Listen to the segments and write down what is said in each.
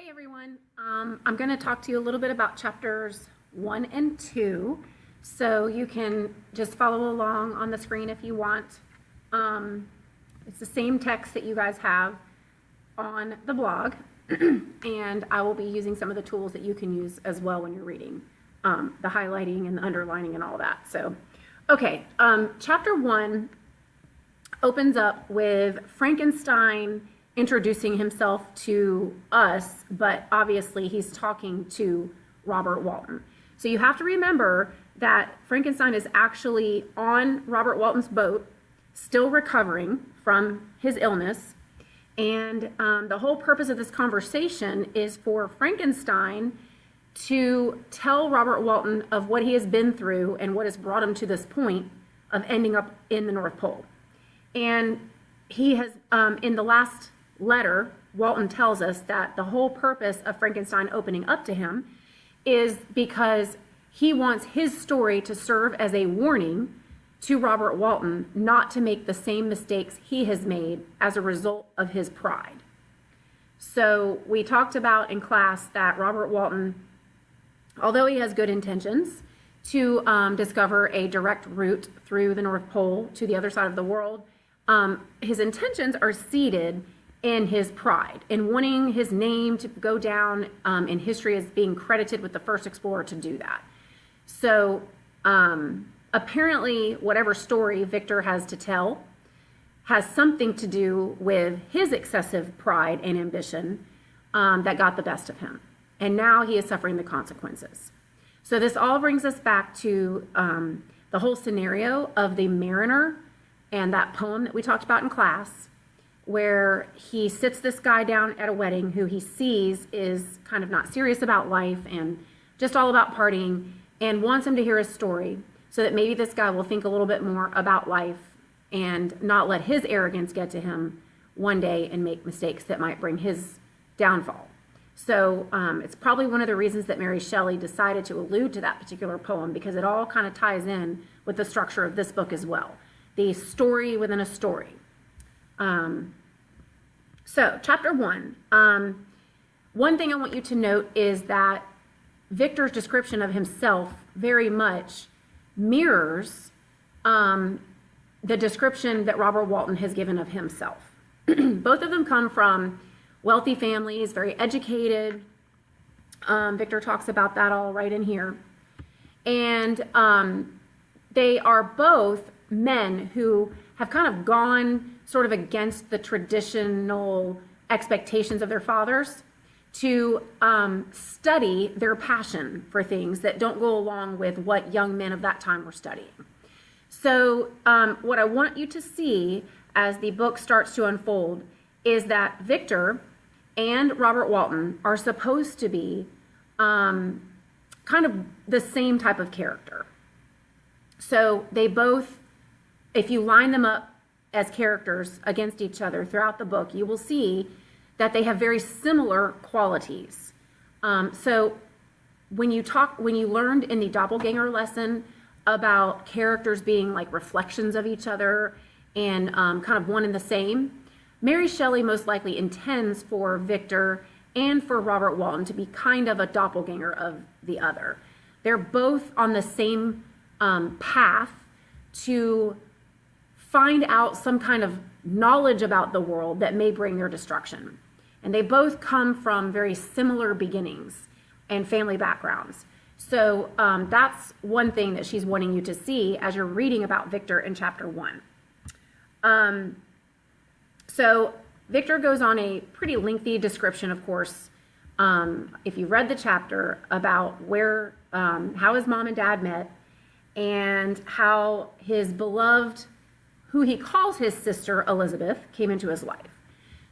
Hey everyone, I'm going to talk to you a little bit about chapters 1 and 2, so you can just follow along on the screen if you want. It's the same text that you guys have on the blog, and I will be using some of the tools that you can use as well when you're reading, the highlighting and the underlining and all that. So, okay, chapter 1 opens up with Frankenstein introducing himself to us, but obviously he's talking to Robert Walton. So you have to remember that Frankenstein is actually on Robert Walton's boat, still recovering from his illness, and the whole purpose of this conversation is for Frankenstein to tell Robert Walton of what he has been through and what has brought him to this point of ending up in the North Pole. And he has, in the last letter, Walton tells us that the whole purpose of Frankenstein opening up to him is because he wants his story to serve as a warning to Robert Walton not to make the same mistakes he has made as a result of his pride. So we talked about in class that Robert Walton, although he has good intentions to discover a direct route through the North Pole to the other side of the world, his intentions are seated in his pride, in wanting his name to go down in history as being credited with the first explorer to do that. So apparently whatever story Victor has to tell has something to do with his excessive pride and ambition that got the best of him. And now he is suffering the consequences. So this all brings us back to the whole scenario of the mariner and that poem that we talked about in class, where he sits this guy down at a wedding who he sees is kind of not serious about life and just all about partying, and wants him to hear his story so that maybe this guy will think a little bit more about life and not let his arrogance get to him one day and make mistakes that might bring his downfall. So it's probably one of the reasons that Mary Shelley decided to allude to that particular poem, because it all kind of ties in with the structure of this book as well. The story within a story. So chapter 1, one thing I want you to note is that Victor's description of himself very much mirrors the description that Robert Walton has given of himself. Both of them come from wealthy families, very educated. Victor talks about that all right in here. And they are both men who have kind of gone sort of against the traditional expectations of their fathers to study their passion for things that don't go along with what young men of that time were studying. So what I want you to see as the book starts to unfold is that Victor and Robert Walton are supposed to be kind of the same type of character. So they both, if you line them up as characters against each other throughout the book, you will see that they have very similar qualities. So when you learned in the doppelganger lesson about characters being like reflections of each other and kind of one and the same, Mary Shelley most likely intends for Victor and for Robert Walton to be kind of a doppelganger of the other. They're both on the same path to find out some kind of knowledge about the world that may bring their destruction. And they both come from very similar beginnings and family backgrounds. So that's one thing that she's wanting you to see as you're reading about Victor in chapter 1. So Victor goes on a pretty lengthy description, of course, if you read the chapter, about where, how his mom and dad met and how his beloved, who he calls his sister Elizabeth, came into his life.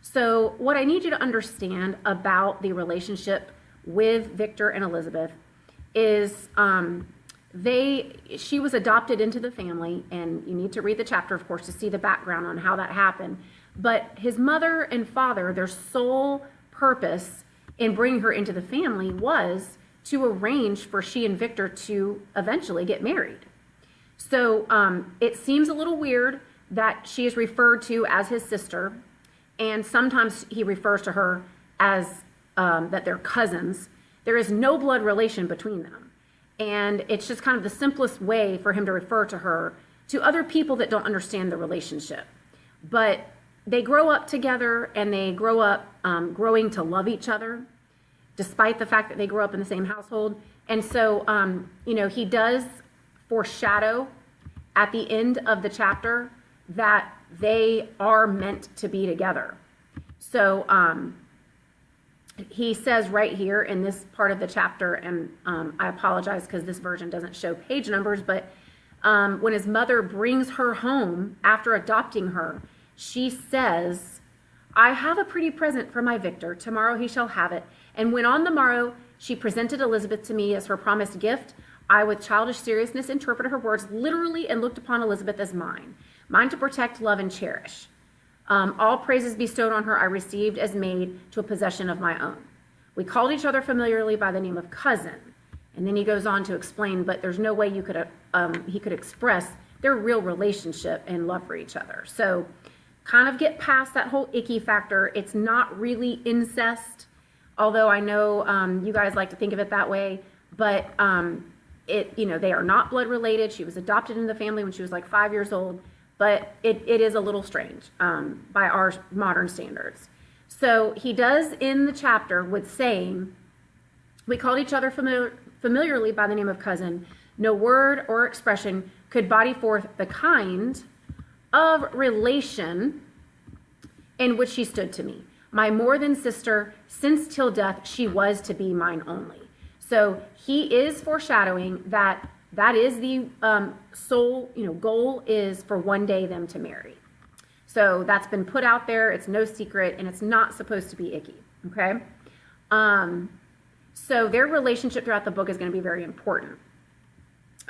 So what I need you to understand about the relationship with Victor and Elizabeth is she was adopted into the family, and you need to read the chapter, of course, to see the background on how that happened. But his mother and father, their sole purpose in bringing her into the family was to arrange for she and Victor to eventually get married. So it seems a little weird that she is referred to as his sister, and sometimes he refers to her as that they're cousins. There is no blood relation between them. And it's just kind of the simplest way for him to refer to her to other people that don't understand the relationship. But they grow up together, and they grow up growing to love each other, despite the fact that they grew up in the same household. And so, he does foreshadow at the end of the chapter that they are meant to be together. So he says right here in this part of the chapter, and I apologize because this version doesn't show page numbers, but when his mother brings her home after adopting her, she says, "I have a pretty present for my Victor. Tomorrow he shall have it." And when on the morrow she presented Elizabeth to me as her promised gift, I, with childish seriousness, interpreted her words literally and looked upon Elizabeth as mine to protect, love, and cherish. All praises bestowed on her I received as maid to a possession of my own. We called each other familiarly by the name of cousin. And then he goes on to explain, but there's no way he could express their real relationship and love for each other. So kind of get past that whole icky factor. It's not really incest, although I know you guys like to think of it that way, but they are not blood related. She was adopted into the family when she was like 5 years old, but it is a little strange by our modern standards. So he does end the chapter with saying, we called each other familiarly by the name of cousin. No word or expression could body forth the kind of relation in which she stood to me. My more than sister, since till death she was to be mine only. So he is foreshadowing that is the sole goal, is for one day them to marry. So that's been put out there. It's no secret, and it's not supposed to be icky. Okay. So their relationship throughout the book is going to be very important.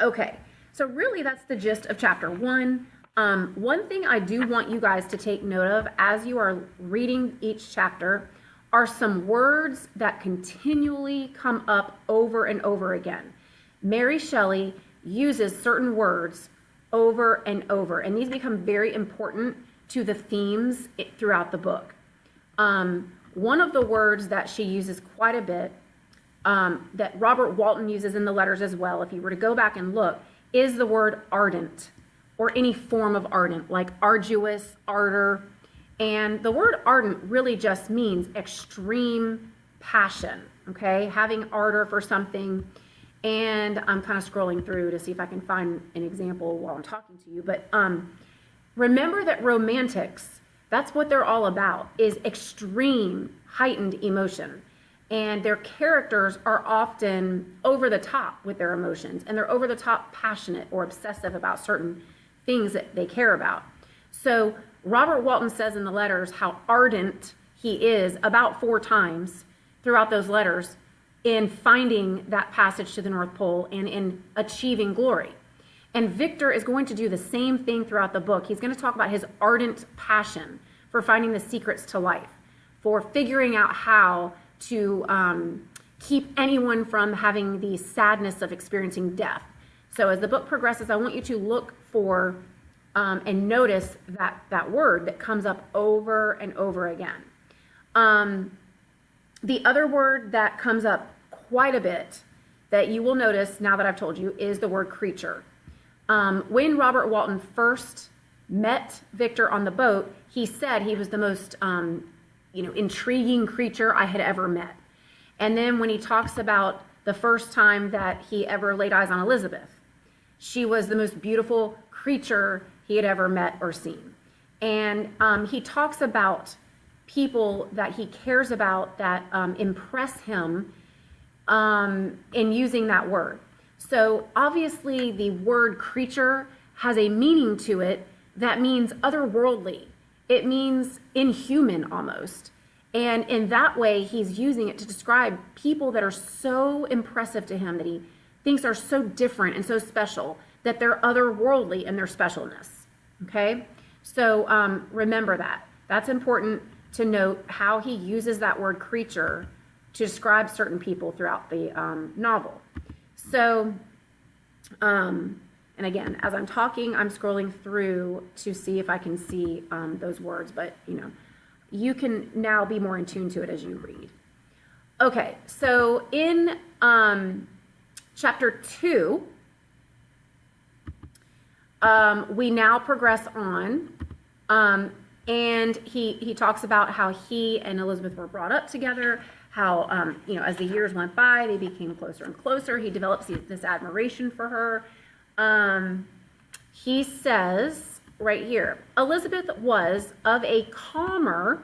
Okay. So really, that's the gist of chapter 1. One thing I do want you guys to take note of as you are reading each chapter are some words that continually come up over and over again. Mary Shelley uses certain words over and over, and these become very important to the themes throughout the book. One of the words that she uses quite a bit, that Robert Walton uses in the letters as well, if you were to go back and look, is the word ardent, or any form of ardent, like arduous, ardor. And the word ardent really just means extreme passion, okay? Having ardor for something. And I'm kind of scrolling through to see if I can find an example while I'm talking to you. But remember that romantics, that's what they're all about, is extreme, heightened emotion. And their characters are often over the top with their emotions. And they're over the top passionate or obsessive about certain things that they care about. So Robert Walton says in the letters how ardent he is about 4 times throughout those letters in finding that passage to the North Pole and in achieving glory. And Victor is going to do the same thing throughout the book. He's going to talk about his ardent passion for finding the secrets to life, for figuring out how to keep anyone from having the sadness of experiencing death. So as the book progresses, I want you to look for and notice that word that comes up over and over again. The other word that comes up quite a bit that you will notice now that I've told you is the word creature. When Robert Walton first met Victor on the boat, he said he was the most intriguing creature I had ever met. And then when he talks about the first time that he ever laid eyes on Elizabeth, she was the most beautiful creature he had ever met or seen. And he talks about people that he cares about that impress him in using that word. So obviously the word creature has a meaning to it that means otherworldly. It means inhuman almost. And in that way, he's using it to describe people that are so impressive to him, that he thinks are so different and so special, that they're otherworldly in their specialness. Okay? So remember that. That's important to note how he uses that word creature to describe certain people throughout the novel. So, and again, as I'm talking, I'm scrolling through to see if I can see those words, but you can now be more in tune to it as you read. Okay, so in chapter 2, we now progress on, and he talks about how he and Elizabeth were brought up together, how, as the years went by, they became closer and closer. He develops this admiration for her. He says right here, Elizabeth was of a calmer,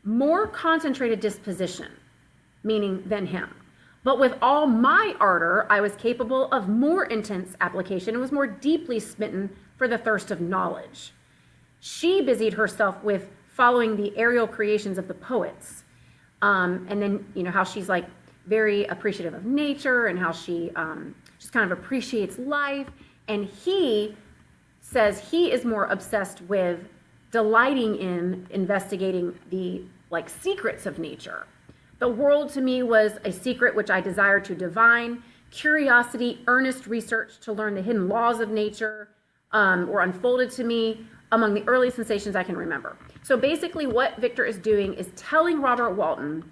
more concentrated disposition, meaning than him. But with all my ardor, I was capable of more intense application and was more deeply smitten for the thirst of knowledge. She busied herself with following the aerial creations of the poets. And then, how she's like very appreciative of nature and how she just kind of appreciates life. And he says he is more obsessed with delighting in investigating the secrets of nature. The world to me was a secret which I desired to divine. Curiosity, earnest research to learn the hidden laws of nature were unfolded to me among the earliest sensations I can remember. So basically what Victor is doing is telling Robert Walton,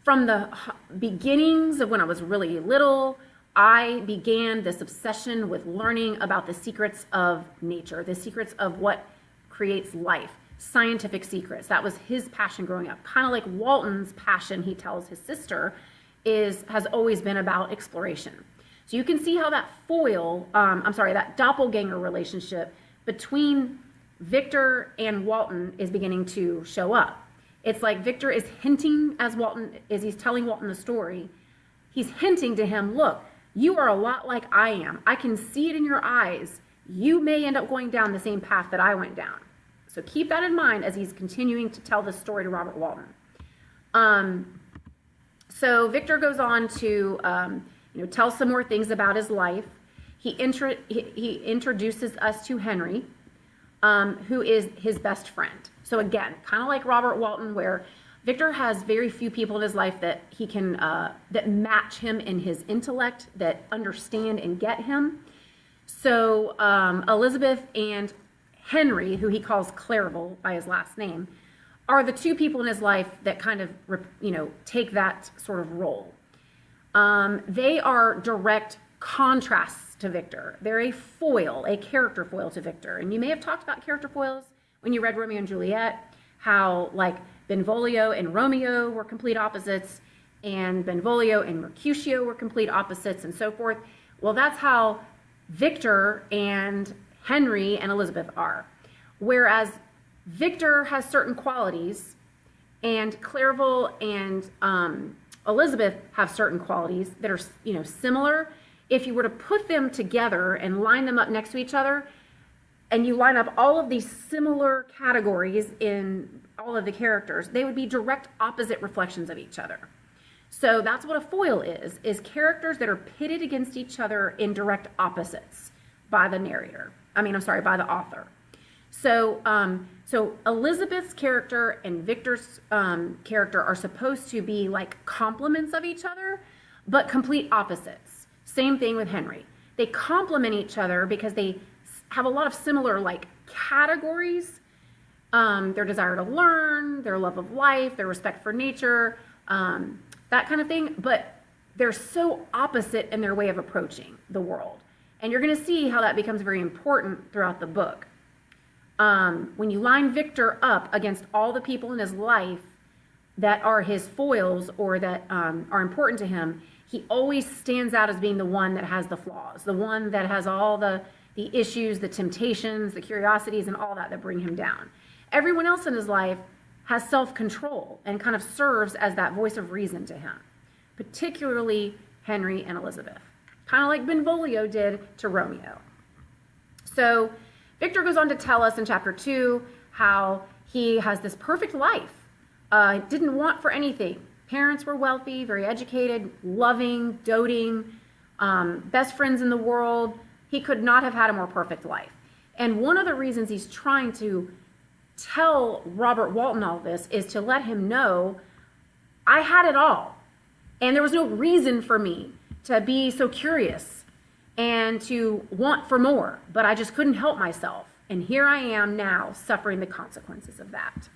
from the beginnings of when I was really little, I began this obsession with learning about the secrets of nature, the secrets of what creates life. Scientific secrets. That was his passion growing up. Kind of like Walton's passion, he tells his sister, has always been about exploration. So you can see how that that doppelganger relationship between Victor and Walton is beginning to show up. It's like Victor is hinting as he's telling Walton the story, he's hinting to him, look, you are a lot like I am. I can see it in your eyes. You may end up going down the same path that I went down. So keep that in mind as he's continuing to tell this story to Robert Walton. So Victor goes on to tell some more things about his life. He introduces us to Henry, who is his best friend. So again, kind of like Robert Walton, where Victor has very few people in his life that he can that match him in his intellect, that understand and get him. So Elizabeth and Henry, who he calls Clerval by his last name, are the two people in his life that kind of, take that sort of role. They are direct contrasts to Victor. They're a foil, a character foil to Victor. And you may have talked about character foils when you read Romeo and Juliet, how Benvolio and Romeo were complete opposites, and Benvolio and Mercutio were complete opposites, and so forth. Well, that's how Victor and Henry and Elizabeth are. Whereas Victor has certain qualities and Clerval and Elizabeth have certain qualities that are, similar. If you were to put them together and line them up next to each other, and you line up all of these similar categories in all of the characters, they would be direct opposite reflections of each other. So that's what a foil is characters that are pitted against each other in direct opposites by the by the author. So Elizabeth's character and Victor's character are supposed to be like complements of each other, but complete opposites. Same thing with Henry. They complement each other because they have a lot of similar categories. Their desire to learn, their love of life, their respect for nature, that kind of thing. But they're so opposite in their way of approaching the world. And you're going to see how that becomes very important throughout the book. When you line Victor up against all the people in his life that are his foils or that are important to him, he always stands out as being the one that has the flaws, the one that has all the issues, the temptations, the curiosities, and all that bring him down. Everyone else in his life has self-control and kind of serves as that voice of reason to him, particularly Henry and Elizabeth, kind of like Benvolio did to Romeo. So Victor goes on to tell us in chapter 2 how he has this perfect life, didn't want for anything. Parents were wealthy, very educated, loving, doting, best friends in the world. He could not have had a more perfect life. And one of the reasons he's trying to tell Robert Walton all this is to let him know, I had it all. And there was no reason for me to be so curious and to want for more, but I just couldn't help myself. And here I am now suffering the consequences of that.